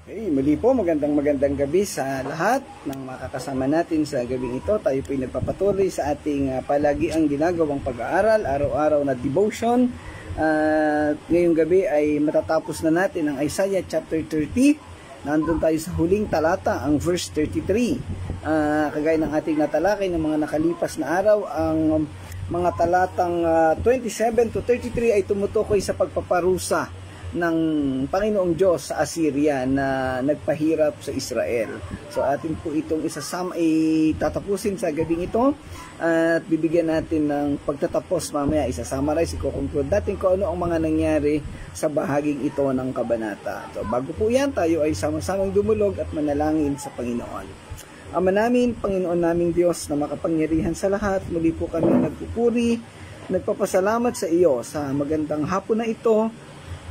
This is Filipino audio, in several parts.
Okay, muli po magandang gabi sa lahat ng makakasama natin sa gabing ito. Tayo po ay nagpapatuloy sa ating palagi ang ginagawang pag-aaral, araw-araw na devotion. Ngayong gabi ay matatapos na natin ang Isaiah chapter 30. Nandun tayo sa huling talata, ang verse 33. Kagaya ng ating natalakay ng mga nakalipas na araw, ang mga talatang 27 to 33 ay tumutukoy sa pagpaparusa ng Panginoong Diyos sa Assyria na nagpahirap sa Israel. So atin po itong isasama tatapusin sa gabing ito at bibigyan natin ng pagtatapos mamaya. Isa-summarize, i-conclude natin kung ano ang mga nangyari sa bahaging ito ng kabanata. So bago po yan, tayo ay sama-samang dumulog at manalangin sa Panginoon. Ama namin, Panginoon naming Diyos na makapangyarihan sa lahat, muli po kami nagpupuri, nagpapasalamat sa iyo sa magandang hapon na ito.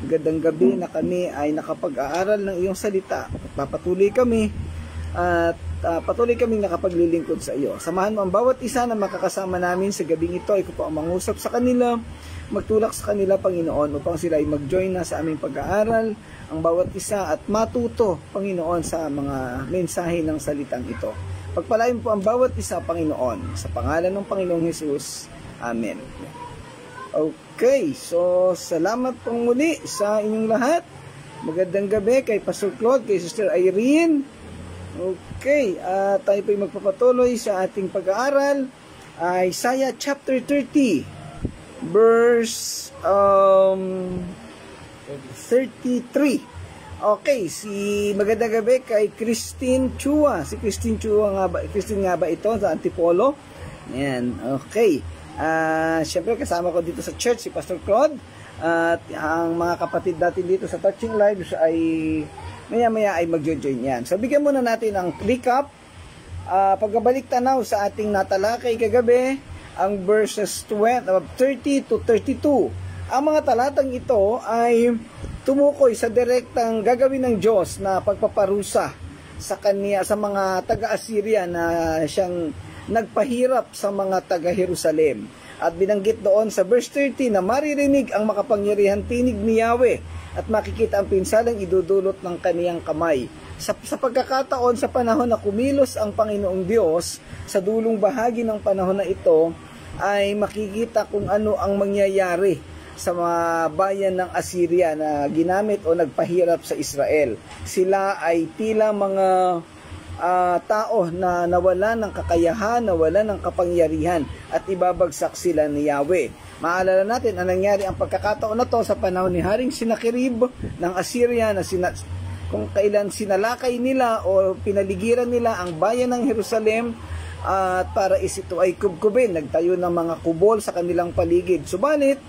Magandang gabi na kami ay nakapag-aaral ng iyong salita. Papatuloy kami at patuloy kaming nakapaglilingkod sa iyo. Samahan mo ang bawat isa na makakasama namin sa gabing ito. Ikaw po ang mangusap sa kanila, magtulak sa kanila, Panginoon, upang sila ay mag-join na sa aming pag-aaral, ang bawat isa, at matuto, Panginoon, sa mga mensahe ng salitang ito. Pagpalain po ang bawat isa, Panginoon, sa pangalan ng Panginoong Jesus. Amen. Okay, so salamat pong muli sa inyong lahat. Magandang gabi kay Pastor Claude, kay Sister Irene. Okay, tayo po ay magpapatuloy sa ating pag-aaral. Isaiah chapter 30, verse 33. Okay, magandang gabi kay Christine Chua. Si Christine Chua nga ba ito sa Antipolo? Yan, okay. Siyempre kasama ko dito sa church si Pastor Claude at ang mga kapatid natin dito sa Touching Lives ay maya-maya ay mag-join yan. So bigyan muna natin ang recap, pagbabalik tanaw sa ating natalakay kagabi, ang verses 30 to 32. Ang mga talatang ito ay tumukoy sa direktang gagawin ng Diyos na pagpaparusa sa kanya, sa mga taga-Assyria na siyang nagpahirap sa mga taga-Jerusalem. At binanggit doon sa verse 30 na maririnig ang makapangyarihan tinig ni Yahweh at makikita ang pinsalang idudulot ng kaniyang kamay. Sa pagkakataon sa panahon na kumilos ang Panginoong Diyos, sa dulong bahagi ng panahon na ito ay makikita kung ano ang mangyayari sa mga bayan ng Assyria na ginamit o nagpahirap sa Israel. Sila ay tila mga tao na nawala ng kakayahan, nawala ng kapangyarihan at ibabagsak sila ni Yahweh. Maalala natin ang nangyari ang pagkakataon na to sa panahon ni Haring Sennacherib ng Assyria na kung kailan sinalakay nila o pinaligiran nila ang bayan ng Jerusalem at para ito ay kubkubin, nagtayo ng mga kubol sa kanilang paligid. Subalit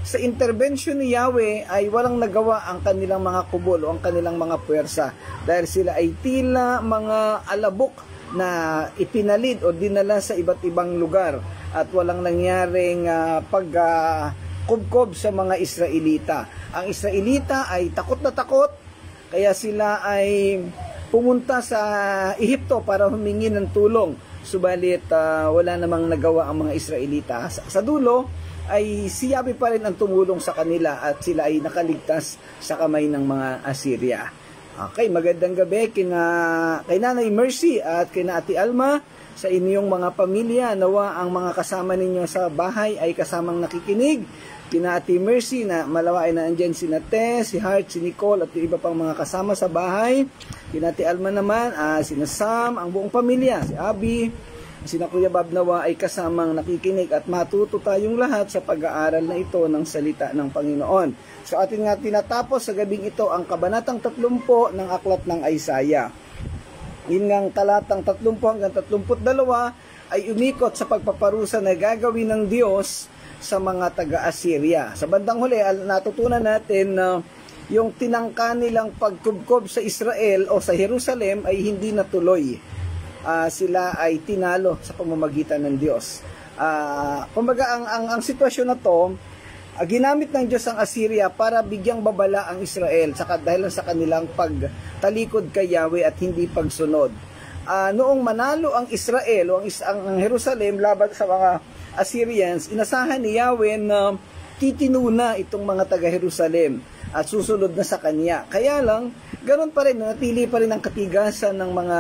sa intervention ni Yahweh ay walang nagawa ang kanilang mga kubol o ang kanilang mga puwersa dahil sila ay tila mga alabok na ipinalid o dinala sa iba't ibang lugar at walang nangyaring pagkubkob sa mga Israelita. Ang Israelita ay takot na takot kaya sila ay pumunta sa Ehipto para humingi ng tulong. Subalit wala namang nagawa ang mga Israelita. Sa dulo ay si Yahweh pa rin ang tumulong sa kanila at sila ay nakaligtas sa kamay ng mga Assyria. Okay, magandang gabi kay Nanay Mercy at kay Ate Alma, sa inyong mga pamilya. Nawa ang mga kasama ninyo sa bahay ay kasamang nakikinig. Kina Ate Mercy na malawa ay naandyan si Nate, si Hart, si Nicole at iba pang mga kasama sa bahay. Kina Ate Alma naman, si Sam, ang buong pamilya, si Abby, sina Kuya Bob, nawa ay kasamang nakikinig at matuto tayong lahat sa pag-aaral na ito ng salita ng Panginoon. So atin nga tinatapos sa gabing ito ang kabanatang 30 ng aklat ng Isaiah. Yun ngang talatang 30 hanggang 32 ay umikot sa pagpaparusa na gagawin ng Diyos sa mga taga-Assyria. Sa bandang huli, natutunan natin na yung tinangka nilang pagkubkob sa Israel o sa Jerusalem ay hindi natuloy. Sila ay tinalo sa pamamagitan ng Diyos. Kumbaga ang sitwasyon na to, ginamit ng Diyos ang Assyria para bigyang babala ang Israel dahil sa kanilang pagtalikod kay Yahweh at hindi pagsunod. Noong manalo ang Israel o ang Jerusalem laban sa mga Assyrians, inasahan ni Yahweh na titinuna itong mga taga-Jerusalem. at susunod na sa Kanya. Kaya lang, ganoon pa rin, natili pa rin ang katigasan ng mga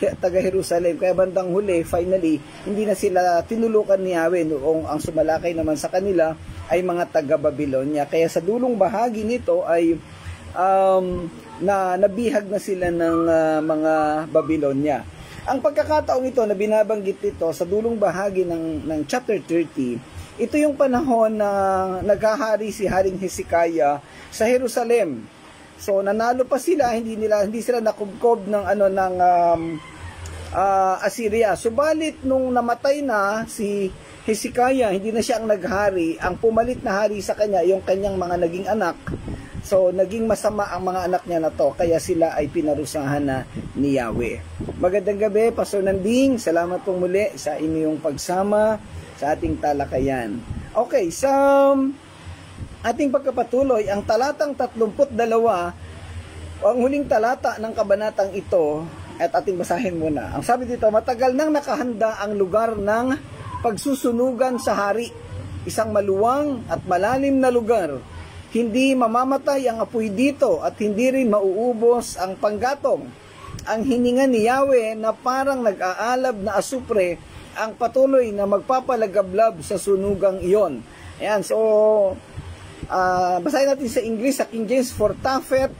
taga-Jerusalem. Kaya bandang huli, finally, hindi na sila tinulukan ni Yahweh, noong ang sumalakay naman sa kanila ay mga taga-Babylonia. Kaya sa dulong bahagi nito ay nabihag na sila ng mga Babylonia. Ang pagkakataong ito na binabanggit ito sa dulong bahagi ng chapter 30, ito yung panahon na naghahari si Haring Hezekiah sa Jerusalem. So nanalo pa sila, hindi sila nakubkob ng Assyria. Subalit nung namatay na si Hezekiah, hindi na siya ang naghari. Ang pumalit na hari sa kanya, yung kanyang mga naging anak. So naging masama ang mga anak niya na to, kaya sila ay pinarusahan na ni Yahweh. Magandang gabi, Pastor Nanding. Salamat pong muli sa inyong pagsama sa ating talakayan. Okay, sa ating pagkapatuloy, ang talatang 32, ang huling talata ng kabanatang ito, at ating basahin muna. Ang sabi dito, matagal nang nakahanda ang lugar ng pagsusunugan sa hari, isang maluwang at malalim na lugar. Hindi mamamatay ang apoy dito at hindi rin mauubos ang panggatong. Ang hininga ni Yahweh na parang nag-aalab na asupre ang patuloy na magpapalagablab sa sunugang iyon. Ayan, so basahin natin sa English, sa King James, for Tophet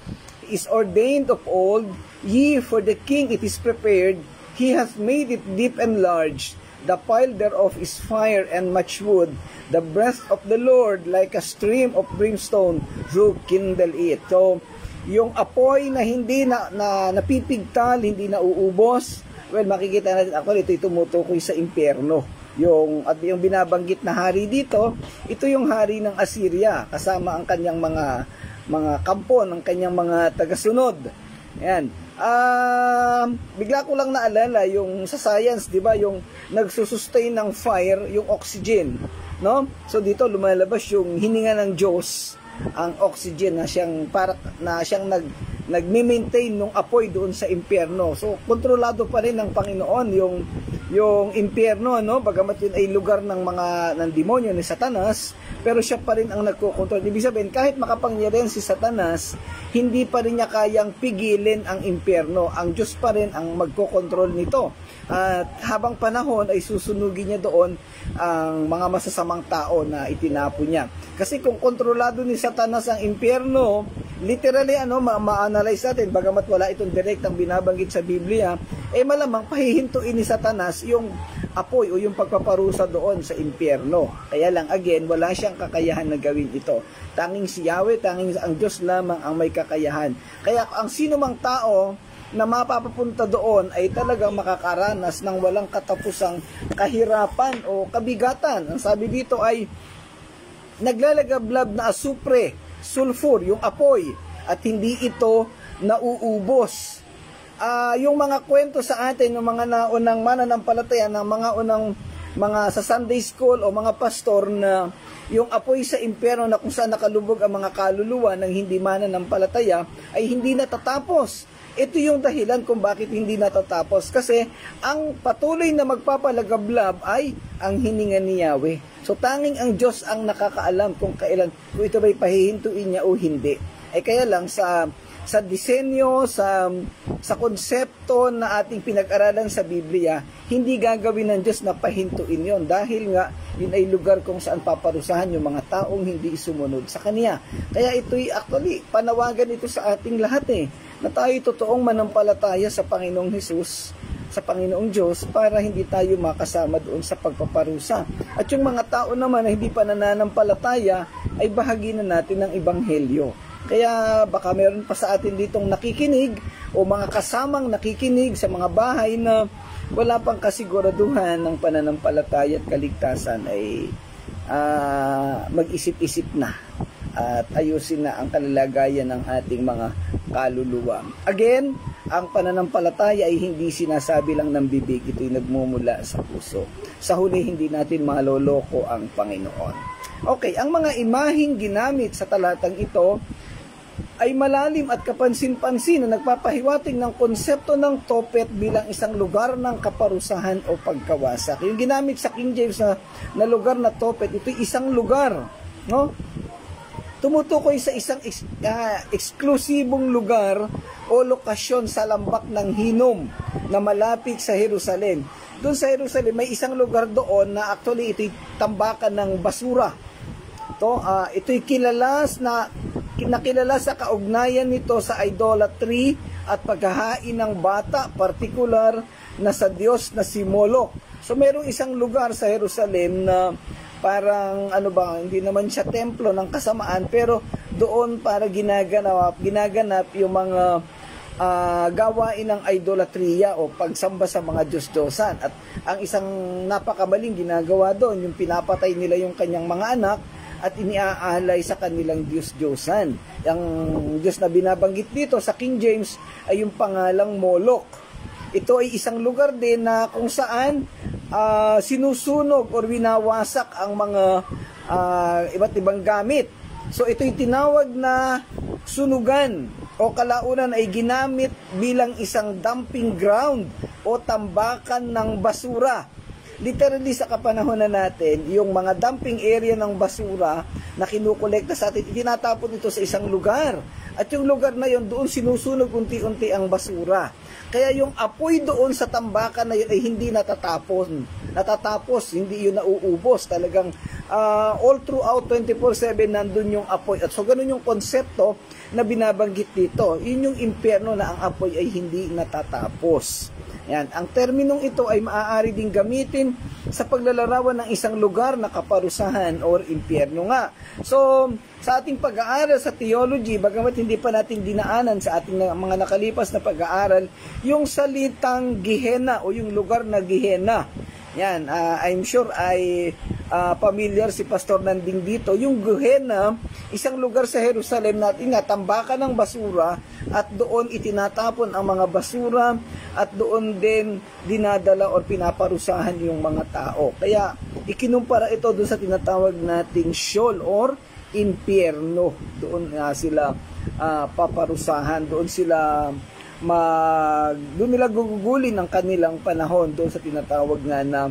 is ordained of old, ye for the king it is prepared, he hath made it deep and large, the pile thereof is fire and much wood, the breath of the Lord like a stream of brimstone do kindle it. So, yung apoy na hindi napipigtal, hindi nauubos, well, makikita natin ako ito tumutukoy sa impyerno. Yung binabanggit na hari dito, ito yung hari ng Assyria, kasama ang kanyang mga kampo, ng kanyang mga tagasunod. Ayan. Bigla ko lang naalala yung sa science, 'di ba, yung nagsusustain ng fire, yung oxygen, no? So dito lumalabas yung hininga ng Diyos, ang oxygen na siyang nagme-maintain ng apoy doon sa impyerno. So kontrolado pa rin ng Panginoon yung impyerno, no? Bagamat yun ay lugar ng demonyo ni Satanas, pero siya pa rin ang nagkokontrol. Ibig sabihin, kahit makapangyarihan si Satanas, hindi pa rin niya kayang pigilin ang impyerno. Ang Diyos pa rin ang magkokontrol nito. At habang panahon ay susunugin niya doon ang mga masasamang tao na itinapo niya. Kasi kung kontrolado ni Satanas ang impyerno, literally ma-analyze natin, bagamat wala itong direktang binabanggit sa Biblia, malamang pahihintuin ni Satanas yung apoy o yung pagpaparusa doon sa impyerno. Kaya lang, again, wala siyang kakayahan na gawin ito. Tanging si Yahweh, tanging ang Diyos lamang ang may kakayahan. Kaya ang sino mang tao na mapapapunta doon ay talagang makakaranas ng walang katapusang kahirapan o kabigatan. Ang sabi dito ay naglalagablab na asupre, sulfur, yung apoy, at hindi ito nauubos. Yung mga kwento sa atin ng mga naunang mananampalataya, ng mga sa Sunday school o mga pastor, na yung apoy sa impyerno na kung saan nakalubog ang mga kaluluwa ng hindi mananampalataya ay hindi natatapos. Ito yung dahilan kung bakit hindi natatapos, kasi ang patuloy na magpapalagablab ay ang hininga ni Yahweh. So tanging ang Diyos ang nakakaalam kung kailan, kung ito ba'y pahihintuin niya o hindi. Kaya lang sa disenyo, sa konsepto na ating pinag-aralan sa Biblia, hindi gagawin ng Diyos na pahintuin yon, dahil nga yun ay lugar kung saan paparusahan yung mga taong hindi sumunod sa Kanya. Kaya ito'y actually panawagan ito sa ating lahat na tayo totoong manampalataya sa Panginoong Hesus, sa Panginoong Diyos, para hindi tayo makasama doon sa pagpaparusa. At yung mga tao naman na hindi pa nananampalataya ay bahagi na natin ng Ebanghelyo. Kaya baka meron pa sa atin ditong nakikinig o mga kasamang nakikinig sa mga bahay na wala pang kasiguraduhan ng pananampalataya at kaligtasan, ay mag-isip-isip na at ayusin na ang kalalagayan ng ating mga kaluluwa. Again, ang pananampalataya ay hindi sinasabi lang ng bibig, ito'y nagmumula sa puso. Sa huli, hindi natin maloloko ang Panginoon. Okay, ang mga imaheng ginamit sa talatang ito ay malalim at kapansin-pansin na nagpapahiwatig ng konsepto ng Tophet bilang isang lugar ng kaparusahan o pagkawasak. Yung ginamit sa King James na lugar na Tophet, ito isang lugar, no? tumutukoy sa isang eksklusibong lugar o lokasyon sa lambak ng Hinnom na malapit sa Jerusalem. Doon sa Jerusalem, may isang lugar doon na actually ito'y tambakan ng basura. Ito'y kilala sa kaugnayan nito sa idolatry at paghahain ng bata, partikular na sa Diyos na si Moloch. So merong isang lugar sa Jerusalem na parang hindi naman siya templo ng kasamaan, pero doon para ginaganap yung mga gawain ng idolatriya o pagsamba sa mga Diyos-Diyosan. At ang isang napakamaling ginagawa doon, yung pinapatay nila yung kanyang mga anak at iniaalay sa kanilang Diyos-Diyosan. Ang Diyos na binabanggit dito sa King James ay yung pangalang Moloch. Ito ay isang lugar din na kung saan sinusunog o winawasak ang mga iba't ibang gamit. So ito'y tinawag na sunugan o kalaunan ay ginamit bilang isang dumping ground o tambakan ng basura. Literally sa kapanahonan natin, yung mga dumping area ng basura na kinukolekta sa atin, itinatapon ito sa isang lugar. At yung lugar na yon, doon sinusunog unti-unti ang basura. Kaya yung apoy doon sa tambakan na yun ay hindi natatapos, hindi yun nauubos. Talagang all throughout 24/7 nandun yung apoy. At so ganun yung konsepto na binabanggit dito. Yun yung impyerno na ang apoy ay hindi natatapos. Yan. Ang terminong ito ay maaari ding gamitin sa paglalarawan ng isang lugar na kaparusahan or impyerno nga. So, sa ating pag-aaral sa theology, bagamat hindi pa natin dinaanan sa ating mga nakalipas na pag-aaral, yung salitang Gehenna o yung lugar na Gehenna. Yan, I'm sure ay familiar si Pastor Nanding dito. Yung Gehenna, isang lugar sa Jerusalem natin nga, tambakan ng basura at doon itinatapon ang mga basura at doon din dinadala o pinaparusahan yung mga tao. Kaya ikinumpara ito doon sa tinatawag nating Sheol or impyerno. Doon sila paparusahan, doon nila gugugulin ang kanilang panahon doon sa tinatawag nga na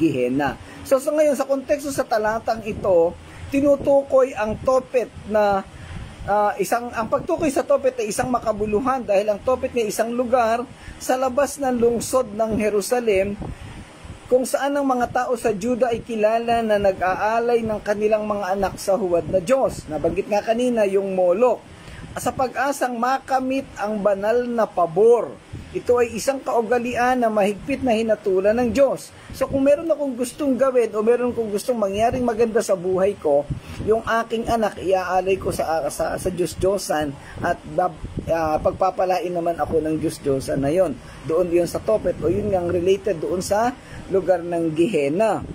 Gehenna. So ngayon sa konteksto sa talatang ito, tinutukoy ang Tophet na ang pagtukoy sa Tophet ay isang makabuluhan dahil ang Tophet ay isang lugar sa labas ng lungsod ng Jerusalem kung saan ang mga tao sa Juda ay kilala na nag-aalay ng kanilang mga anak sa huwad na Diyos. Nabanggit nga kanina yung Moloch. Sa pag-asang makamit ang banal na pabor. Ito ay isang kaugalian na mahigpit na hinatulan ng Diyos. So kung meron akong gustong gawin o meron akong gustong mangyaring maganda sa buhay ko, yung aking anak iaalay ko sa Diyos-Diyosan at pagpapalain naman ako ng Diyos-Diyosan na yon. Doon yun sa Tophet o yun nga related doon sa lugar ng Gehenna.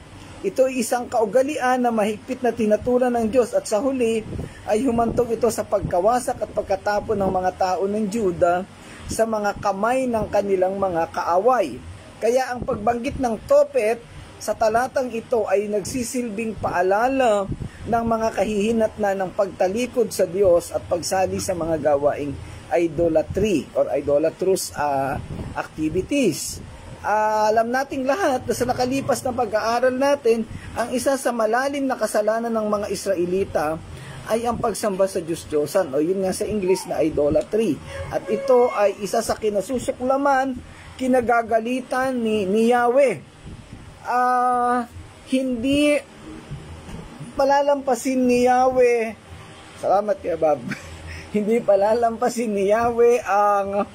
Ito ay isang kaugalian na mahigpit na tinatulan ng Diyos at sa huli ay humantong ito sa pagkawasak at pagkatapon ng mga tao ng Juda sa mga kamay ng kanilang mga kaaway. Kaya ang pagbanggit ng Tophet sa talatang ito ay nagsisilbing paalala ng mga kahihinatnan ng pagtalikod sa Diyos at pagsali sa mga gawaing idolatry or idolatrous activities. Alam nating lahat na sa nakalipas na pag-aaral natin, ang isa sa malalim na kasalanan ng mga Israelita ay ang pagsamba sa Diyos-Diyosan o yun nga sa English na idolatry. At ito ay isa sa kinasusuklaman, kinagagalitan ni Yahweh. Hindi palalampasin ni Yahweh, salamat kay Bob, hindi palalampasin ni Yahweh ang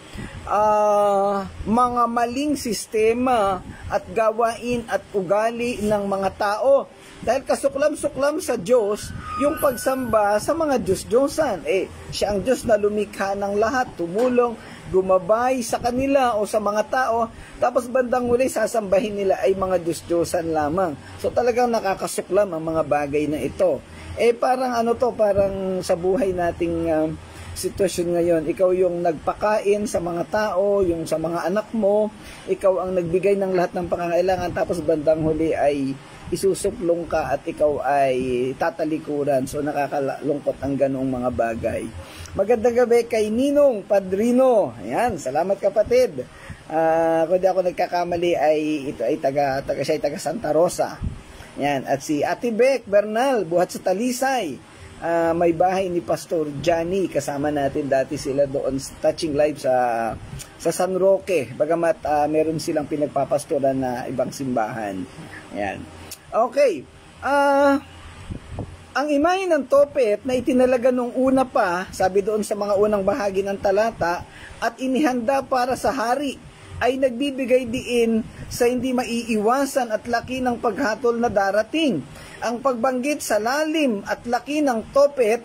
mga maling sistema at gawain at ugali ng mga tao. Dahil kasuklam-suklam sa Diyos yung pagsamba sa mga Diyos-Diyosan. Siya ang Diyos na lumikha ng lahat, tumulong, gumabay sa kanila o sa mga tao, tapos bandang huli sasambahin nila ay mga Diyos-Diyosan lamang. So talagang nakakasuklam ang mga bagay na ito. Parang parang sa buhay nating sitwasyon ngayon, ikaw yung nagpakain sa mga tao, yung sa mga anak mo, ikaw ang nagbigay ng lahat ng pangangailangan, tapos bandang huli ay isusuplong ka at ikaw ay tatalikuran. So nakakalungkot ang ganong mga bagay. Magandang gabi kay Ninong Padrino. Ayan, salamat kapatid. Kung di ako nagkakamali ay ito ay siya ay taga Santa Rosa. Ayan, at si Ate Beck Bernal, buhat sa Talisay. may bahay ni Pastor Johnny, kasama natin dati sila doon touching live sa San Roque, bagamat meron silang pinagpapastoran na ibang simbahan. Ayan. Okay, ang imahe ng Topet na itinalaga nung una pa, sabi doon sa mga unang bahagi ng talata, at inihanda para sa hari, ay nagbibigay diin sa hindi maiiwasan at laki ng paghatol na darating. Ang pagbanggit sa lalim at laki ng Topet,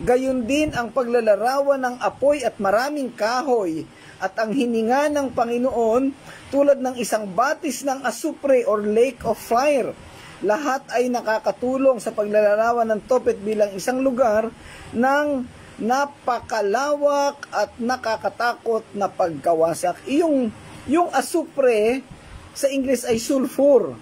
gayon din ang paglalarawan ng apoy at maraming kahoy, at ang hininga ng Panginoon tulad ng isang batis ng asupre or lake of fire. Lahat ay nakakatulong sa paglalarawan ng Topet bilang isang lugar ng napakalawak at nakakatakot na pagkawasak. Yung asupre sa English ay sulfur.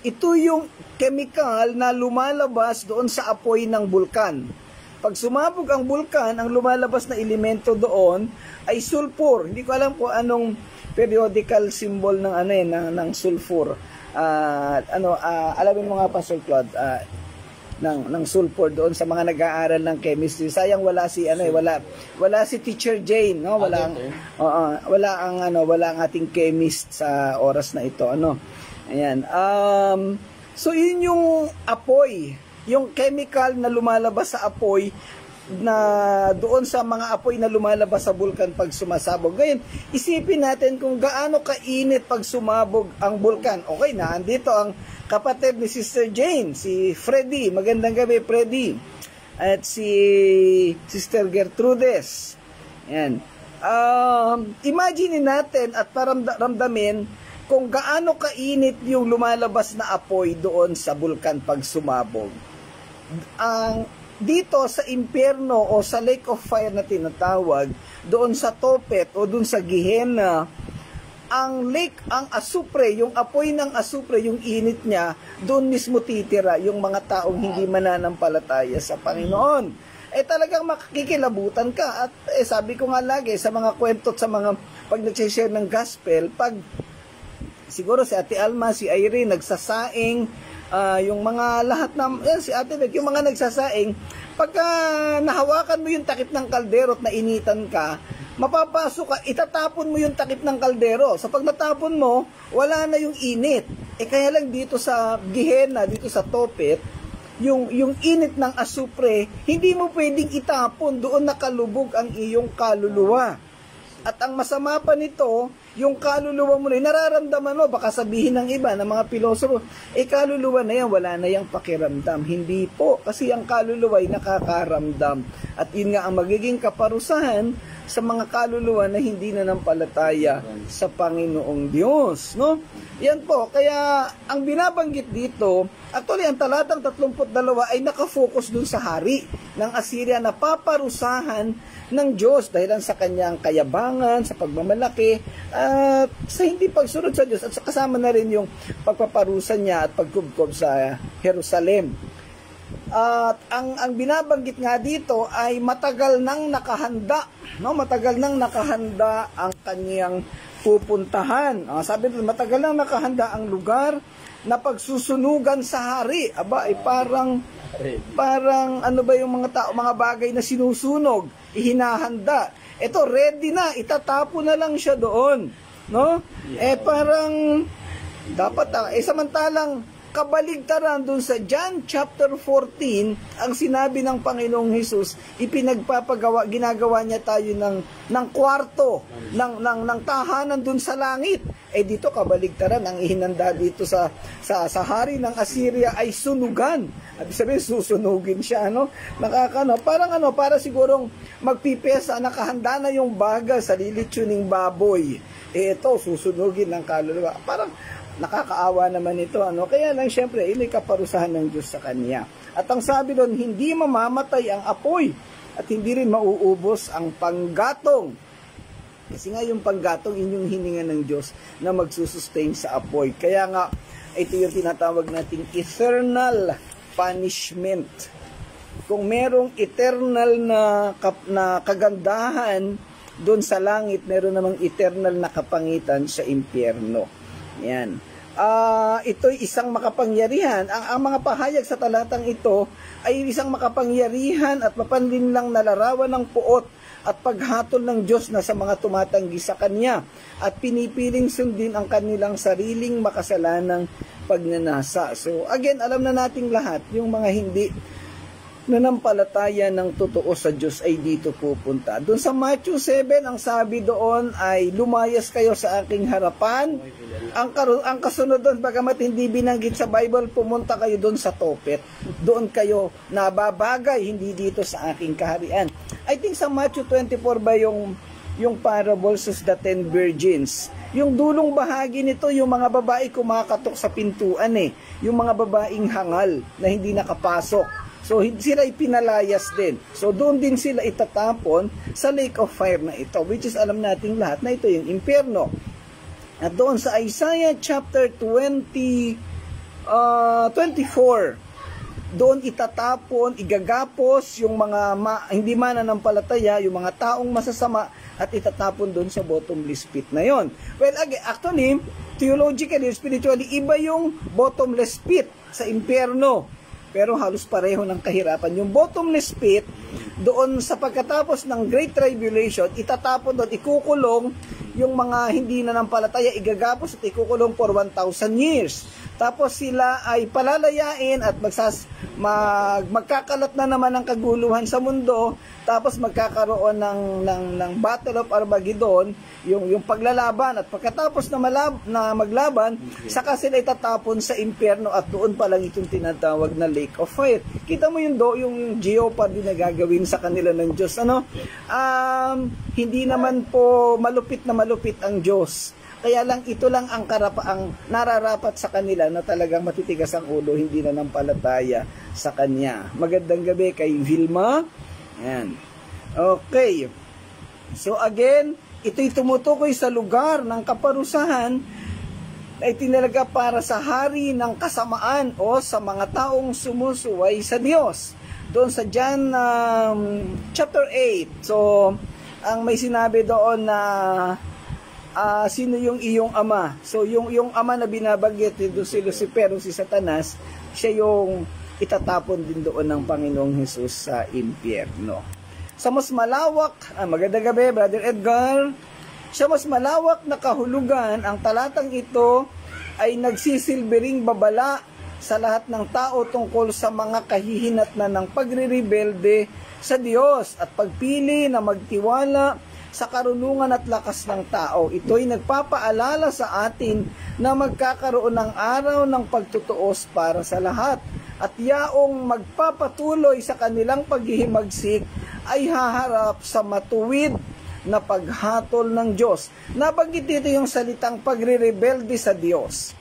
Ito yung chemical na lumalabas doon sa apoy ng bulkan. Pag sumabog ang bulkan, ang lumalabas na elemento doon ay sulfur. Hindi ko alam kung anong periodical symbol ng ng sulfur. Alamin mo nga, Pastor Claude, ng sulfur doon sa mga nag-aaral ng chemistry. Sayang wala si wala si Teacher Jane, no? Wala ang ating chemist sa oras na ito, Ayan. So yun yung apoy, yung chemical na lumalabas sa apoy na doon sa mga apoy na lumalabas sa bulkan pag sumasabog. Ngayon, isipin natin kung gaano kainit pag sumabog ang bulkan. Okay, naandito ang kapatid ni Sister Jane, si Freddy. Magandang gabi, Freddy. At si Sister Gertrudes. Ayan. Imagine natin at paramdamin kung gaano kainit yung lumalabas na apoy doon sa bulkan pag sumabog. Dito sa impyerno o sa lake of fire na tinatawag, doon sa Topet o doon sa Gehenna, ang asupre, yung apoy ng asupre, yung init niya, doon mismo titira yung mga taong hindi mananampalataya sa Panginoon. Talagang makikilabutan ka. At sabi ko nga lagi sa mga kwento at sa mga pag nag-share ng gospel, pag siguro si Ate Alma, si Irene, nagsasaing, yung mga lahat si Ate Beth, yung mga nagsasaing, pagka nahawakan mo yung takip ng kaldero at nainitan ka, mapapasok ka, itatapon mo yung takip ng kaldero. So pag natapon mo, wala na yung init. Kaya lang dito sa Gehenna, dito sa Topet, yung init ng asupre, hindi mo pwedeng itapon, doon nakalubog ang iyong kaluluwa. At ang masama pa nito, yung kaluluwa mo na nararamdaman mo, baka sabihin ng iba, ng mga pilosopo, kaluluwa na yan, wala na yung pakiramdam. Hindi po, kasi ang kaluluwa ay nakakaramdam. At yun nga ang magiging kaparusahan sa mga kaluluwa na hindi na nampalataya sa Panginoong Diyos. No? Yan po, kaya ang binabanggit dito, actually ang talatang 32 ay nakafocus dun sa hari ng Assyria na paparusahan ng Diyos dahil sa kanyang kayabangan, sa pagmamalaki, at sa hindi pagsunod sa Diyos, at kasama na rin yung pagpaparusa niya at pagkubkob sa Jerusalem. At ang binabanggit nga dito ay matagal nang nakahanda, matagal nang nakahanda ang kanyang pupuntahan. Sabi doon, matagal nang nakahanda ang lugar na pagsusunugan sa hari. Aba, ay parang ano ba yung mga tao, mga bagay na sinusunog, ihinahanda. Ito, ready na, itatapon na lang siya doon. No? Parang, dapat, samantalang, kabaligtaran doon sa John chapter 14, ang sinabi ng Panginoong Hesus, ginagawa niya tayo ng kwarto, ng tahanan doon sa langit. Dito kabaligtaran, ang ihinanda dito sa hari ng Assyria ay sunugan. At sabihin, susunugin siya, para sigurong magpipesa, nakahanda na yung baga sa lilitsuning baboy. Ito, susunugin ng kaluluwa. Parang, nakakaawa naman ito, Kaya lang, syempre, ini kaparusahan ng Diyos sa kanya. At ang sabi doon, hindi mamamatay ang apoy at hindi rin mauubos ang panggatong. Kasi nga yung panggatong, inyong hininga ng Diyos na magsusustain sa apoy. Kaya nga, ito yung tinatawag nating eternal punishment. Kung merong eternal na kagandahan doon sa langit, meron namang eternal na kapangitan sa impyerno. Yan. ito'y isang makapangyarihan. Ang mga pahayag sa talatang ito ay isang makapangyarihan at mapanlinlang na larawan ng puot at paghatol ng Diyos na sa mga tumatanggi sa Kanya at pinipiling sundin ang kanilang sariling makasalanang pagnanasa. So again, alam na nating lahat, yung mga hindi nanampalataya ng totoo sa Diyos ay dito pupunta. Doon sa Matthew 7, ang sabi doon ay lumayas kayo sa aking harapan. Ang kasunod doon, bagamat hindi binanggit sa Bible, pumunta kayo doon sa Topet. Doon kayo nababagay, hindi dito sa aking kaharian. I think sa Matthew 24 ba yung parables of the 10 virgins. Yung dulong bahagi nito, yung mga babae kumakatok sa pintuan yung mga babaeng hangal na hindi nakapasok. So, sila ipinalayas din. So, doon din sila itatapon sa lake of fire na ito, which is alam nating lahat na ito yung impyerno. At doon sa Isaiah chapter 24, doon itatapon, igagapos yung mga hindi mananampalataya, yung mga taong masasama, at itatapon doon sa bottomless pit na yon. Well, actually, theologically, spiritually, iba yung bottomless pit sa impyerno. Pero halos pareho ng kahirapan. Yung bottomless pit, doon sa pagkatapos ng Great Tribulation, itatapon doon, ikukulong yung mga hindi nanampalataya, igagapos at ikukulong for 1,000 years. Tapos sila ay palalayain at magkakalat na naman ng kaguluhan sa mundo. Tapos magkakaroon ng Battle of Armageddon, yung paglalaban, at pagkatapos na maglaban, saka sila itatapon sa impyerno at doon pa lang itong tinatawag na Lake of Fire. Kita mo yung jeopardy na gagawin sa kanila ng Diyos. Hindi naman po malupit ang Diyos. Kaya lang ito lang ang nararapat sa kanila na talagang matitigas ang ulo, hindi na nampalataya sa Kanya. Magandang gabi kay Vilma. Ayan. Okay. So again, ito'y tumutukoy sa lugar ng kaparusahan na itinalaga para sa hari ng kasamaan o sa mga taong sumusuway sa Diyos. Doon sa John chapter 8. So, ang may sinabi doon na sino yung iyong ama? So, yung ama na binabanggit doon si Lucifer, si Satanas, siya yung itatapon din doon ng Panginoong Hesus sa impyerno. Sa mas malawak, magandang gabi, Brother Edgar. Sa mas malawak na kahulugan, ang talatang ito ay nagsisilbering babala sa lahat ng tao tungkol sa mga kahihinatnan ng pagre-rebelde sa Diyos at pagpili na magtiwala sa karunungan at lakas ng tao. Ito'y nagpapaalala sa atin na magkakaroon ng araw ng pagtutuos para sa lahat. At yaong magpapatuloy sa kanilang paghihimagsik ay haharap sa matuwid na paghatol ng Diyos. Nabanggit dito yung salitang pagre-rebelde sa Diyos.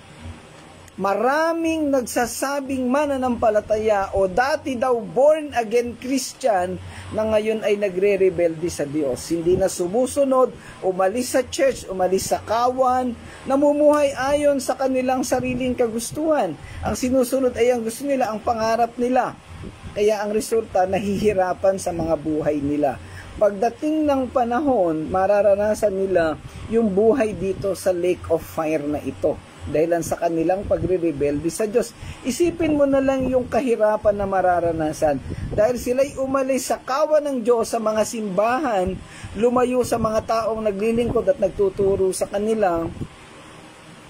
Maraming nagsasabing mananampalataya o dati daw born again Christian na ngayon ay nagre-rebelde sa Diyos. Hindi na sumusunod, umalis sa church, umalis sa kawan, namumuhay ayon sa kanilang sariling kagustuhan. Ang sinusunod ay ang gusto nila, ang pangarap nila. Kaya ang resulta, nahihirapan sa mga buhay nila. Pagdating ng panahon, mararanasan nila yung buhay dito sa lake of fire na ito. Dahilan sa kanilang pagre-rebelde sa Diyos. Isipin mo na lang yung kahirapan na mararanasan. Dahil sila'y umalis sa kawan ng Diyos sa mga simbahan, lumayo sa mga taong naglilingkod at nagtuturo sa kanila.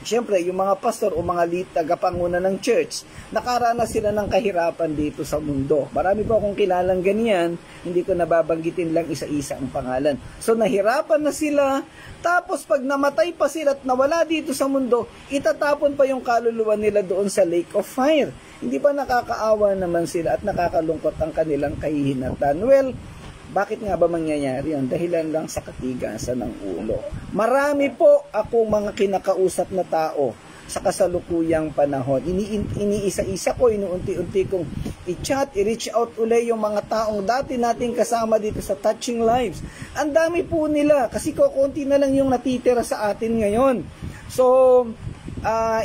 Siyempre, yung mga pastor o mga tagapanguna ng church, nakaranas sila ng kahirapan dito sa mundo. Marami po akong kilalang ganyan, hindi ko nababanggitin lang isa-isa ang pangalan. So, nahirapan na sila, tapos pag namatay pa sila at nawala dito sa mundo, itatapon pa yung kaluluwa nila doon sa lake of fire. Hindi pa nakakaawa naman sila at nakakalungkot ang kanilang kahihinatan? Well, bakit nga ba mangyayari yan? Dahilan lang sa katigasan ng ulo. Marami po akong mga kinakausap na tao sa kasalukuyang panahon. Iniisa-isa ko, inuunti-unti kong i-chat, i-reach out uli yung mga taong dati nating kasama dito sa Touching Lives. Ang dami po nila kasi konti na lang yung natitira sa atin ngayon. So,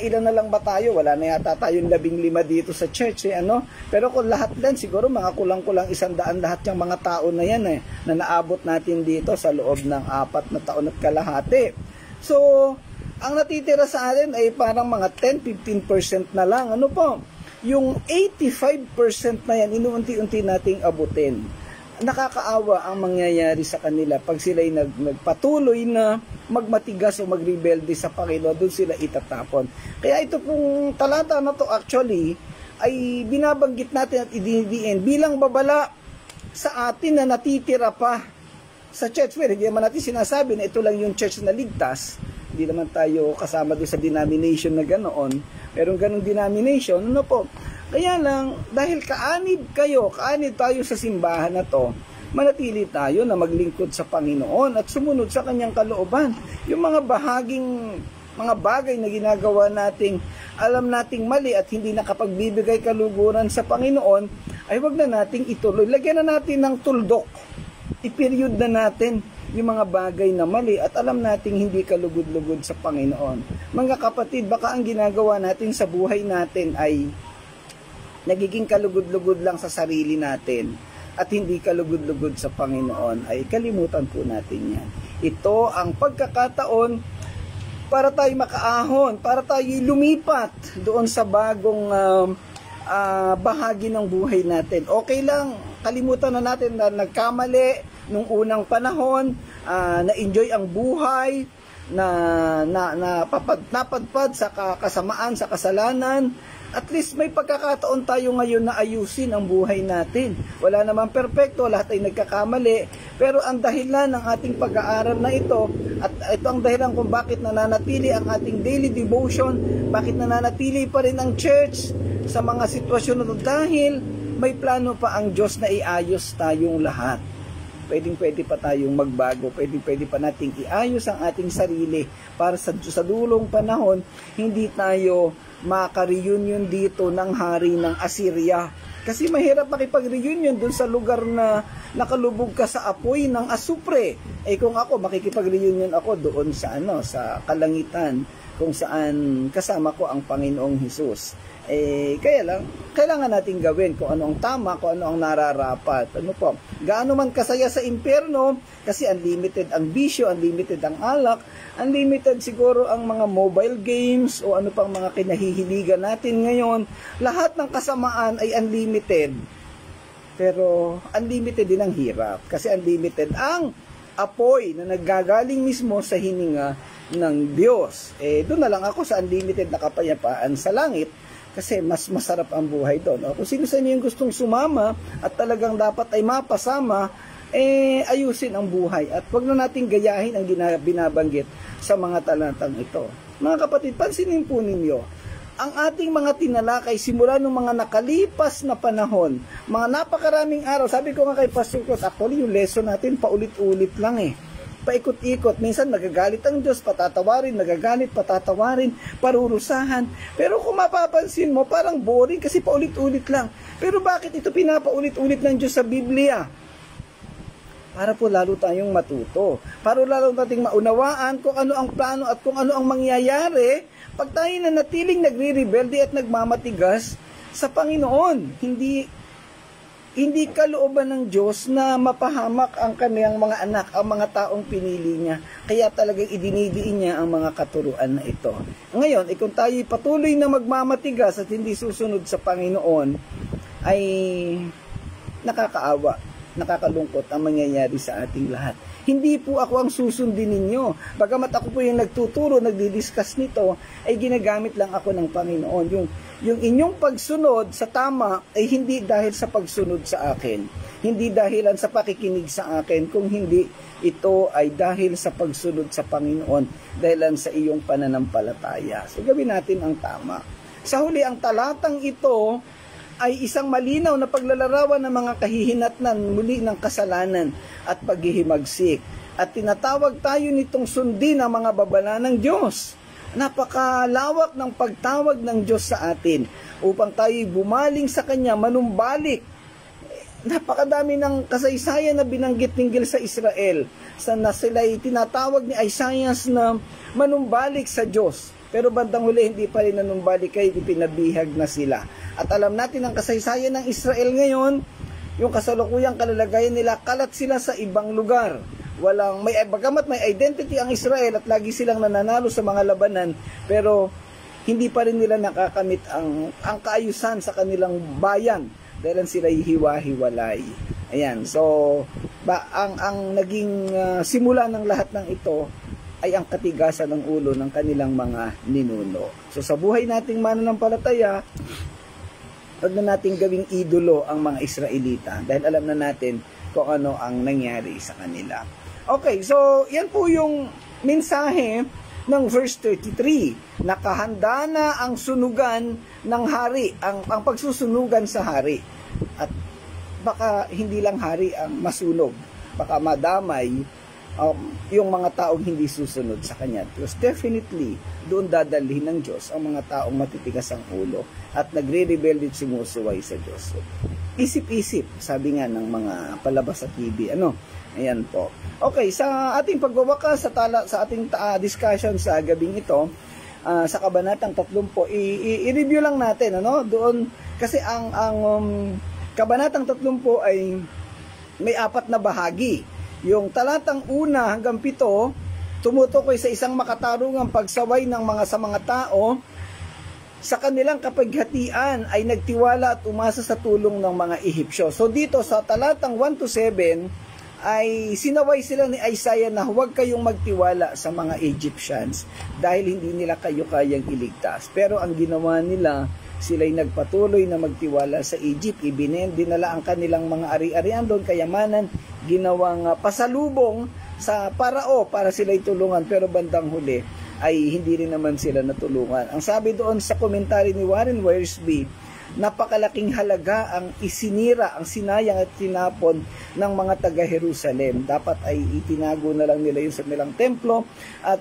ilan na lang ba tayo? Wala na yata tayong 15 dito sa church, Pero kung lahat din, siguro mga kulang-kulang 100 lahat yung mga tao na yan, na naabot natin dito sa loob ng 4 na taon at kalahati. So, Ang natitira sa atin ay parang mga 10-15% na lang. Ano po? Yung 85% na yan, inuunti-unti nating abutin. Nakakaawa ang mangyayari sa kanila pag sila'y nagpatuloy na magmatigas o magrebelde sa Panginoon, doon sila itatapon. Kaya ito pong talata na to actually ay binabanggit natin at idinidiin bilang babala sa atin na natitira pa sa church. Well, hindi naman natin sinasabi na ito lang yung church na ligtas. Hindi naman tayo kasama doon sa denomination na ganoon. Merong ganong denomination, ano po? Kaya lang, dahil kaanib tayo sa simbahan na to, manatili tayo na maglingkod sa Panginoon at sumunod sa kanyang kalooban. Yung mga bagay na ginagawa nating alam nating mali at hindi nakapagbibigay kaluguran sa Panginoon, ay wag na nating ituloy. Lagyan na natin ng tuldok. I-period na natin yung mga bagay na mali at alam nating hindi kalugod-lugod sa Panginoon. Mga kapatid, baka ang ginagawa natin sa buhay natin ay nagiging kalugod-lugod lang sa sarili natin at hindi kalugod-lugod sa Panginoon, ay kalimutan po natin yan. Ito ang pagkakataon para tayo makaahon, para tayo lumipat doon sa bagong bahagi ng buhay natin. Okay lang, kalimutan na natin na nagkamali nung unang panahon, na-enjoy ang buhay, napadpad sa kasamaan, sa kasalanan. At least may pagkakataon tayo ngayon na ayusin ang buhay natin. Wala namang perpekto, lahat ay nagkakamali. Pero ang dahilan ng ating pag-aaral na ito, at ito ang dahilan kung bakit nananatili ang ating daily devotion, bakit nananatili pa rin ang church sa mga sitwasyon na ito, dahil may plano pa ang Diyos na iayos tayong lahat. Pwede pa tayong magbago, pwede pa nating iayos ang ating sarili para sa dulong panahon, hindi tayo maka-reunion dito ng hari ng Assyria. Kasi mahirap makipag-reunion dun sa lugar na nakalubog ka sa apoy ng asupre. Kung ako, makikipag-reunion ako doon sa sa kalangitan, kung saan kasama ko ang Panginoong Hesus. Kaya lang, kailangan natin gawin kung ano ang tama, kung ano ang nararapat. Gaano man kasaya sa impyerno, kasi unlimited ang bisyo, unlimited ang alak, unlimited siguro ang mga mobile games o ano pang mga kinahihiligan natin ngayon. Lahat ng kasamaan ay unlimited. Pero unlimited din ang hirap, kasi unlimited ang apoy na naggagaling mismo sa hininga ng Diyos. Doon na lang ako sa unlimited na kapayapaan sa langit, kasi mas masarap ang buhay doon. Kung sino sa inyo yung gustong sumama at talagang dapat ay mapasama, ayusin ang buhay. At wag na natin gayahin ang binabanggit sa mga talatang ito. Mga kapatid, pansinin po ninyo, ang ating mga tinalakay simula ng mga nakalipas na panahon, mga napakaraming araw. Sabi ko nga kay Pastor Cruz, actually yung lesson natin paulit-ulit lang paikot-ikot. Minsan nagagalit ang Diyos, patatawarin, nagagalit, patatawarin, parurusahan. Pero kung mapapansin mo, parang boring kasi paulit-ulit lang. Pero bakit ito pinapaulit-ulit ng Diyos sa Biblia? Para po lalo tayong matuto. Para lalo nating maunawaan kung ano ang plano at kung ano ang mangyayari pag tayo na natiling nagre-rebelde at nagmamatigas sa Panginoon. Hindi kalooban ng Diyos na mapahamak ang kaniyang mga anak, ang mga taong pinili niya. Kaya talagang idinidiin niya ang mga katuruan na ito. Ngayon, kung tayo patuloy na magmamatigas at hindi susunod sa Panginoon, ay nakakaawa, nakakalungkot ang mangyayari sa ating lahat. Hindi po ako ang susundin ninyo. Bagamat ako po yung nagtuturo, nagdi-discuss nito, ay ginagamit lang ako ng Panginoon. Yung inyong pagsunod sa tama ay hindi dahil sa pagsunod sa akin. Hindi dahilan sa pakikinig sa akin, kung hindi ito ay dahil sa pagsunod sa Panginoon, dahilan sa iyong pananampalataya. So gawin natin ang tama. Sa huli, ang talatang ito ay isang malinaw na paglalarawan ng mga kahihinatnan muli ng kasalanan at paghihimagsik. At tinatawag tayo nitong sundin ang mga babala ng Diyos. Napakalawak ng pagtawag ng Diyos sa atin upang tayo bumaling sa Kanya, manumbalik. Napakadami ng kasaysayan na binanggit tinggil sa Israel, na sila'y tinatawag ni Isaiah na manumbalik sa Diyos. Pero bandang huli, hindi pa rin nanumbalik, kayo ipinabihag na sila. At alam natin ang kasaysayan ng Israel ngayon, yung kasalukuyang kalalagayan nila, kalat sila sa ibang lugar. bagamat may identity ang Israel at lagi silang nananalo sa mga labanan, pero hindi pa rin nila nakakamit ang kaayusan sa kanilang bayan dahil sila hiwa-hiwalay. Ayan, so ang naging simula ng lahat ng ito ay ang katigasan ng ulo ng kanilang mga ninuno. So sa buhay nating mananampalataya, huwag na nating gawing idolo ang mga Israelita dahil alam na natin kung ano ang nangyari sa kanila. Okay, so yan po yung mensahe ng verse 33. Nakahanda na ang sunugan ng hari, ang pagsusunugan sa hari. At baka hindi lang hari ang masunog, baka madamay yung mga taong hindi susunod sa kanya. Because definitely, doon dadalhin ng Diyos ang mga taong matitigas ang ulo at nagre-rebelde at sumusuway sa Diyos. So, isip-isip, sabi nga ng mga palabas sa TV. Ayan po. Okay, sa ating pagwawakas sa ating discussion sa gabing ito, sa kabanatang 30, i-review lang natin, doon, kasi ang kabanatang 30 ay may 4 na bahagi. Yung talatang 1 hanggang 7, tumutukoy sa isang makatarungang pagsaway ng sa mga tao sa kanilang kapaghatian ay nagtiwala at umasa sa tulong ng mga Ehipsyo. So dito sa talatang 1 to 7, ay sinaway sila ni Isaiah na huwag kayong magtiwala sa mga Egyptians dahil hindi nila kayo kayang iligtas. Pero ang ginawa nila, sila'y nagpatuloy na magtiwala sa Egypt. Dinala ang kanilang mga ari-arian doon, kayamanan, ginawang pasalubong sa Parao para sila'y tulungan. Pero bandang huli ay hindi rin naman sila natulungan. Ang sabi doon sa komentary ni Warren Wiersbe, napakalaking halaga ang isinira, ang sinayang at tinapon ng mga taga-Jerusalem. Dapat ay itinago na lang nila yung sa nilang templo at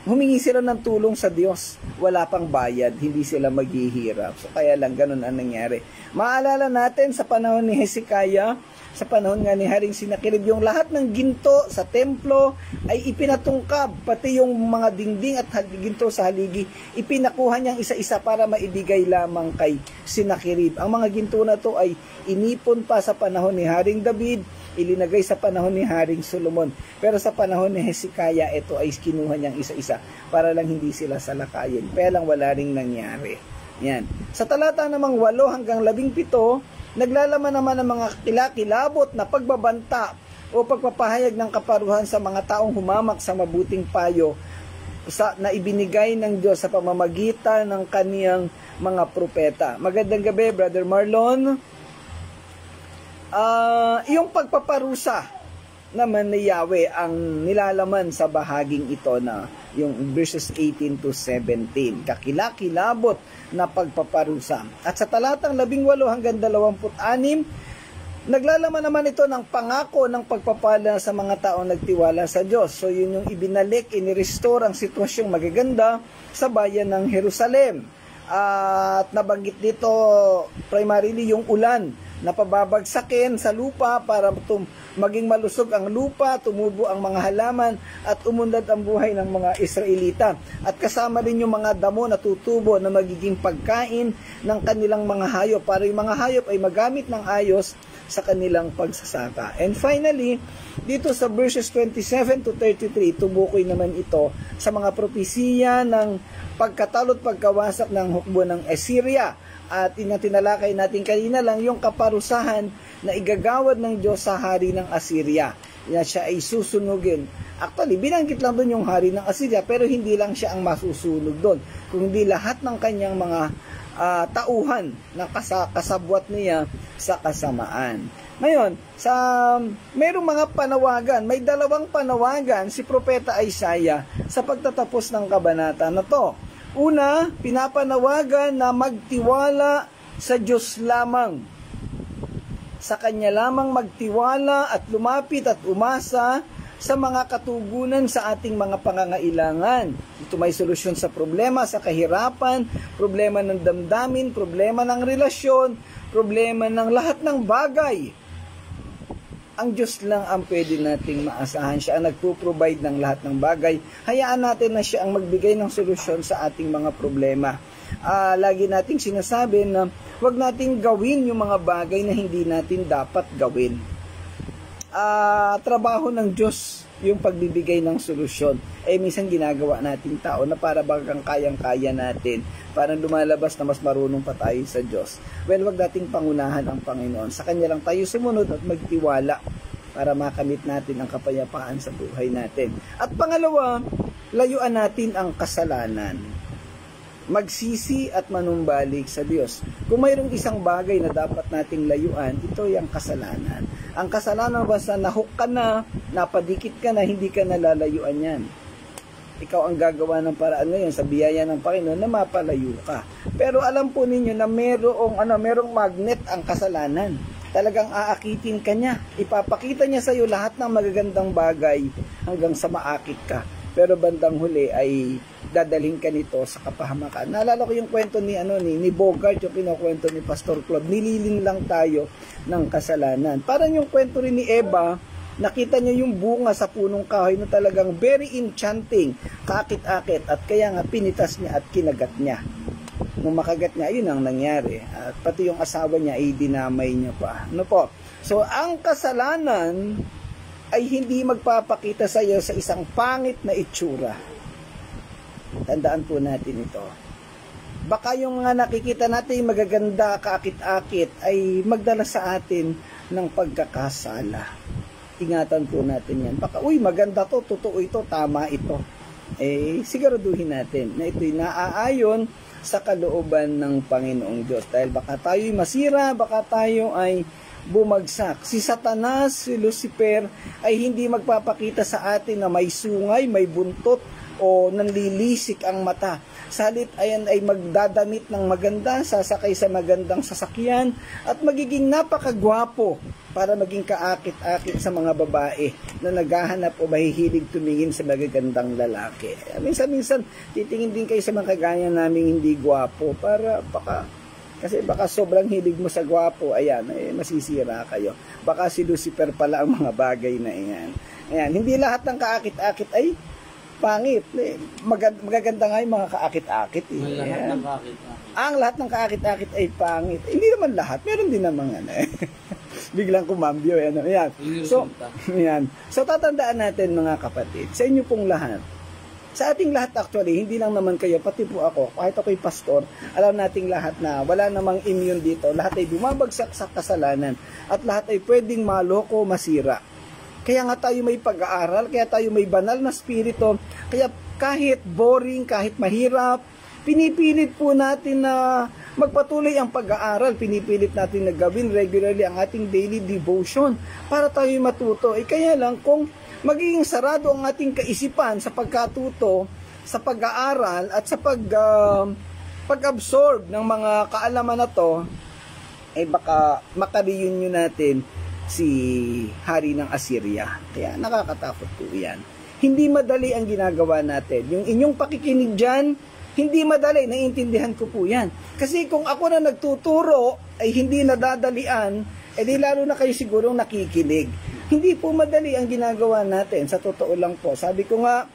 humingi sila ng tulong sa Diyos. Wala pang bayad, hindi sila maghihirap. So kaya lang ganun ang nangyari. Maalala natin sa panahon ni Hezekiah, sa panahon nga ni Haring Senakherib, yung lahat ng ginto sa templo ay ipinatungkab, pati yung mga dingding at ginto sa haligi, ipinakuha niyang isa-isa para maibigay lamang kay Senakherib. Ang mga ginto na to ay inipon pa sa panahon ni Haring David, ilinagay sa panahon ni Haring Solomon. Pero sa panahon ni Hezekiah, ito ay kinuha niyang isa-isa para lang hindi sila salakayin. Kaya lang wala ring nangyari. Yan. Sa talata namang 8 hanggang 17, naglalaman naman ng mga kilakilabot na pagbabanta o pagpapahayag ng kaparuhan sa mga taong humamak sa mabuting payo na ibinigay ng Diyos sa pamamagitan ng kaniyang mga propeta. Magandang gabi, Brother Marlon. Yung pagpaparusa naman ni Yahweh ang nilalaman sa bahaging ito na yung verses 18 to 17. Kakilakilabot na pagpaparusa. At sa talatang 18 hanggang 26, naglalaman naman ito ng pangako ng pagpapala sa mga taong nagtiwala sa Diyos. So yun yung ibinalik, inirestore ang sitwasyong magaganda sa bayan ng Jerusalem. At nabanggit dito primarily yung ulan na pababagsakin sa lupa para maging malusog ang lupa, tumubo ang mga halaman at umunlad ang buhay ng mga Israelita. At kasama rin yung mga damo na tutubo na magiging pagkain ng kanilang mga hayop para yung mga hayop ay magamit ng ayos sa kanilang pagsasaka. And finally, dito sa verses 27 to 33, tumukoy naman ito sa mga propesiya ng pagkatalo at pagkawasak ng hukbo ng Assyria. At tinalakay natin kanina lang yung kaparusahan na igagawad ng Diyos sa hari ng Assyria. Na siya ay susunugin. Actually, binanggit lang doon yung hari ng Assyria, pero hindi lang siya ang masusunog doon, kundi lahat ng kanyang mga tauhan na kasabwat niya sa kasamaan. Ngayon, mayroong mga panawagan, may 2 panawagan si Propeta Isaiah sa pagtatapos ng kabanata na to. Una, pinapanawagan na magtiwala sa Diyos lamang. Sa Kanya lamang magtiwala at lumapit at umasa sa mga katugunan sa ating mga pangangailangan. Ito may solusyon sa problema, sa kahirapan, problema ng damdamin, problema ng relasyon, problema ng lahat ng bagay. Ang Diyos lang ang pwede nating maasahan. Siya ang nagpo-provide ng lahat ng bagay. Hayaan natin na siya ang magbigay ng solusyon sa ating mga problema. Lagi nating sinasabi na huwag nating gawin yung mga bagay na hindi natin dapat gawin. trabaho ng Diyos yung pagbibigay ng solusyon. Minsan ginagawa nating tao na para bagang kayang-kaya natin, parang lumalabas na mas marunong pa tayo sa Diyos. Well, wag nating pangunahan ang Panginoon. Sa Kanya lang tayo sumunod at magtiwala para makamit natin ang kapayapaan sa buhay natin. At pangalawa, layuan natin ang kasalanan. Magsisi at manumbalik sa Diyos. Kung mayroong isang bagay na dapat nating layuan, ito yung kasalanan. Ang kasalanan, basta nahook ka na, napadikit ka na, hindi ka nalalayuan yan. Ikaw ang gagawa ng paraan ngayon sa biyaya ng Panginoon na mapalayo ka. Pero alam po ninyo na merong magnet ang kasalanan. Talagang aakitin ka niya. Ipapakita niya sa iyo lahat ng magagandang bagay hanggang sa maakit ka. Pero bandang huli ay dadalhin ka nito sa kapahamakan. Naalala ko yung kwento ni Bogart, yung kinukwento ni Pastor Claude. Nililing lang tayo ng kasalanan. Parang yung kwento rin ni Eva, nakita niya yung bunga sa punong kahoy na talagang very enchanting, kaakit-akit, at kaya nga pinitas niya at kinagat niya. Nung makagat niya, yun ang nangyari. At pati yung asawa niya ay dinamay niya pa. Ano po? So, ang kasalanan ay hindi magpapakita sa iyo sa isang pangit na itsura. Tandaan po natin ito. Baka yung mga nakikita natin magaganda, kaakit-akit, ay magdala sa atin ng pagkakasala. Ingatan po natin yan. Baka, maganda to, totoo ito, tama ito. Siguraduhin natin na ito'y naaayon sa kalooban ng Panginoong Diyos. Dahil baka tayo'y masira, baka tayo ay bumagsak. Si Satanas, si Lucifer, ay hindi magpapakita sa atin na may sungay, may buntot, o nanlilisik ang mata. Salit ayan ay magdadamit ng maganda, sasakay sa magandang sasakyan, at magiging napakagwapo para maging kaakit-akit sa mga babae na naghahanap o mahihilig tumingin sa magagandang lalaki. Minsan-minsan, titingin din kayo sa mga kagaya naming hindi gwapo para kasi baka sobrang hilig mo sa gwapo, masisira kayo. Baka si Lucifer pala ang mga bagay na iyan. Ayan, hindi lahat ng kaakit-akit ay pangit. Magaganda nga yung mga kaakit-akit. Ang lahat ng kaakit-akit ay pangit. Hindi naman lahat. Meron din naman biglang kumambyo. Ayan. So, tatandaan natin mga kapatid, sa inyo pong lahat, sa ating lahat actually, hindi lang naman kayo, pati po ako, kahit ako'y pastor, alam nating lahat na wala namang immune dito. Lahat ay bumabagsak sa kasalanan at lahat ay pwedeng maloko, masira. Kaya nga tayo may pag-aaral, kaya tayo may banal na spirito, kaya kahit boring, kahit mahirap, pinipilit po natin na magpatuloy ang pag-aaral, pinipilit natin na gawin regularly ang ating daily devotion para tayo matuto. Kaya lang kung magiging sarado ang ating kaisipan sa pagkatuto, sa pag-aaral at sa pag-absorb ng mga kaalaman na to, baka maka-reunion natin si hari ng Assyria. Kaya nakakatakot po yan. Hindi madali ang ginagawa natin. Yung inyong pakikinig dyan, hindi madali. Naiintindihan ko po yan. Kasi kung ako na nagtuturo ay hindi nadadalian, di lalo na kayo sigurong nakikinig. Hindi po madali ang ginagawa natin. Sa totoo lang po. Sabi ko nga,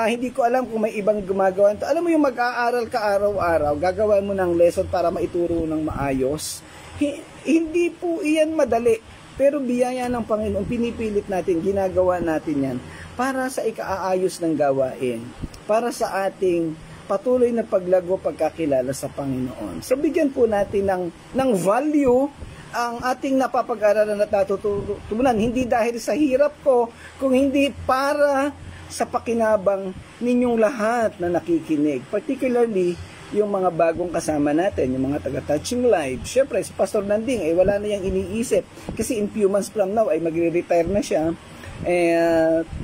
hindi ko alam kung may ibang gumagawa. Alam mo yung mag-aaral ka araw-araw, gagawa mo ng lesson para maituro ng maayos. Hindi po iyan madali. Pero biyaya ng Panginoon, pinipilit natin, ginagawa natin yan para sa ikaayos ng gawain, para sa ating patuloy na paglago, pagkakilala sa Panginoon. So bigyan po natin ng value ang ating napapag-aralan at natutunan, hindi dahil sa hirap ko, kung hindi para sa pakinabang ninyong lahat na nakikinig, particularly yung mga bagong kasama natin, yung mga taga-Touching Live. Siyempre, si Pastor Nanding, wala na yung iniisip. Kasi in few months from now, ay magre-retire na siya.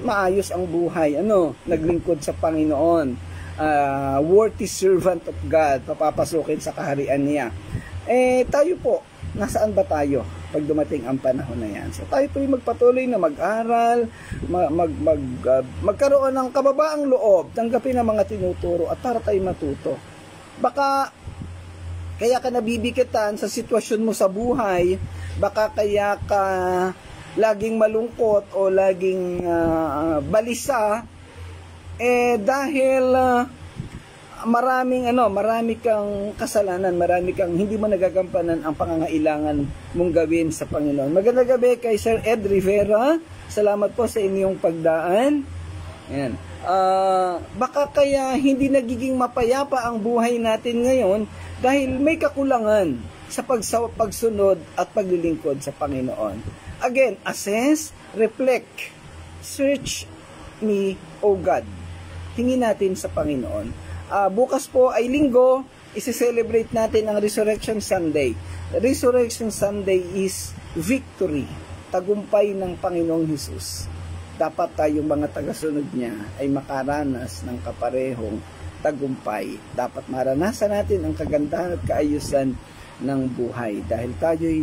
Maayos ang buhay. Naglingkod sa Panginoon. Worthy servant of God. Papapasukin sa kaharian niya. Tayo po, nasaan ba tayo pag dumating ang panahon na yan? So, tayo po yung magpatuloy na mag-aral, magkaroon ng kababaang loob, tanggapin ang mga tinuturo at para tayo matuto. Baka kaya ka nabibikitan sa sitwasyon mo sa buhay, baka kaya ka laging malungkot o laging balisa, dahil marami kang kasalanan, marami kang hindi mo nagagampanan ang pangangailangan mong gawin sa Panginoon. Magandang gabi kay Sir Ed Rivera. Salamat po sa inyong pagdaan. Ayan. Baka kaya hindi nagiging mapayapa ang buhay natin ngayon dahil may kakulangan sa pagsunod at paglilingkod sa Panginoon. Again, assess, reflect, search me, O God. Tingin natin sa Panginoon. Bukas po ay linggo, isi-celebrate natin ang Resurrection Sunday. Resurrection Sunday is victory, tagumpay ng Panginoong Hesus. Dapat tayong mga tagasunod niya ay makaranas ng kaparehong tagumpay. Dapat maranasan natin ang kagandahan at kaayusan ng buhay dahil tayo'y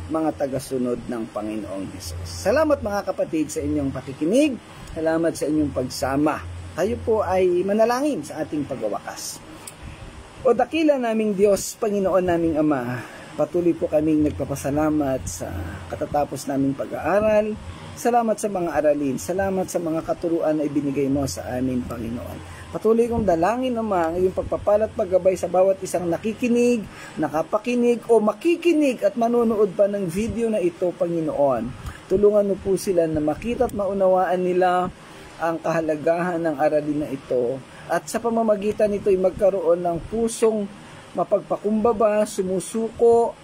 mga tagasunod ng Panginoong Hesus. Salamat mga kapatid sa inyong pakikinig. Salamat sa inyong pagsama. Tayo po ay manalangin sa ating pagwawakas. O dakila naming Diyos, Panginoon naming Ama, patuloy po kaming nagpapasalamat sa katatapos naming pag-aaral. Salamat sa mga aralin. Salamat sa mga katuruan na ibinigay mo sa amin, Panginoon. Patuloy kong dalangin, Ama, ang iyong pagpapala at paggabay sa bawat isang nakikinig, nakapakinig o makikinig at manonood pa ng video na ito, Panginoon. Tulungan mo po sila na makita at maunawaan nila ang kahalagahan ng aralin na ito at sa pamamagitan nito ay magkaroon ng pusong mapagpakumbaba, sumusuko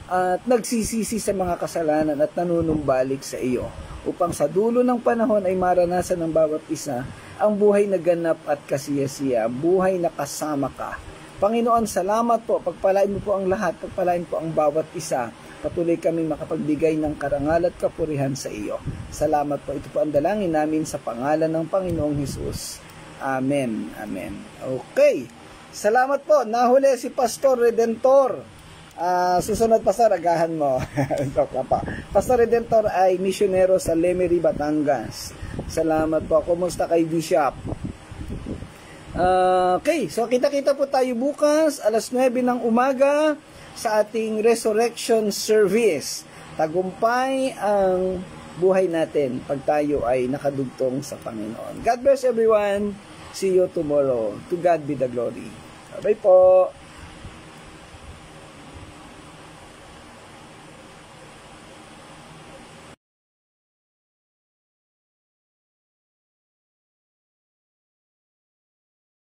at nagsisisi sa mga kasalanan at nanunumbalik sa iyo upang sa dulo ng panahon ay maranasan ng bawat isa ang buhay na ganap at kasiyasiya, buhay na kasama ka. Panginoon, salamat po, pagpalain mo po ang lahat, pagpalain po ang bawat isa. Patuloy kaming makapagbigay ng karangal at kapurihan sa iyo. Salamat po. Ito po ang dalangin namin sa pangalan ng Panginoong Hesus. Amen. Amen. Okay. Salamat po. Nahuli si Pastor Redentor. Susunod Pastor, agahan mo. Pastor Redentor ay misyonero sa Lemery, Batangas. Salamat po. Kumusta kay Bishop? Okay. So kita-kita po tayo bukas alas 9 ng umaga sa ating resurrection service. Tagumpay ang buhay natin pag tayo ay nakadugtong sa Panginoon. God bless everyone. See you tomorrow. To God be the glory. Bye po.